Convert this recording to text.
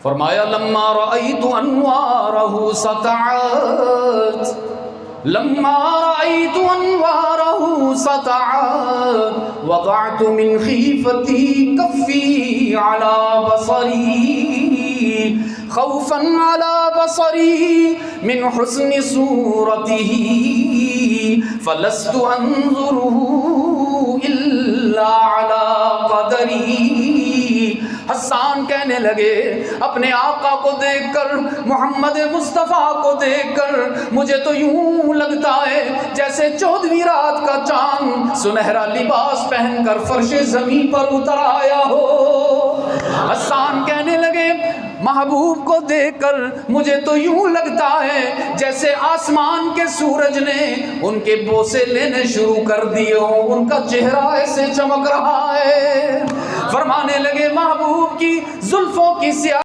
فرمایا لما رأيت انوارہ سطعت، لما رأيت انوارہ سطعت وضعت من خیفتی کفی على بصری خوفا على بصری من حسن صورته فلست انظره الا على قدری۔ حسان کہنے لگے اپنے آقا کو دیکھ کر، محمد مصطفیٰ کو دیکھ کر مجھے تو یوں لگتا ہے جیسے 14ویں رات کا چاند سنہرا لباس پہن کر فرش زمین پر اتر آیا ہو۔ حسان کہنے لگے محبوب کو دیکھ کر مجھے تو یوں لگتا ہے جیسے آسمان کے سورج نے ان کے بوسے لینے شروع کر دیے ہوں، ان کا چہرہ ایسے چمک رہا ہے۔ فرمانے لگے محبوب کی زلفوں کی سیاہ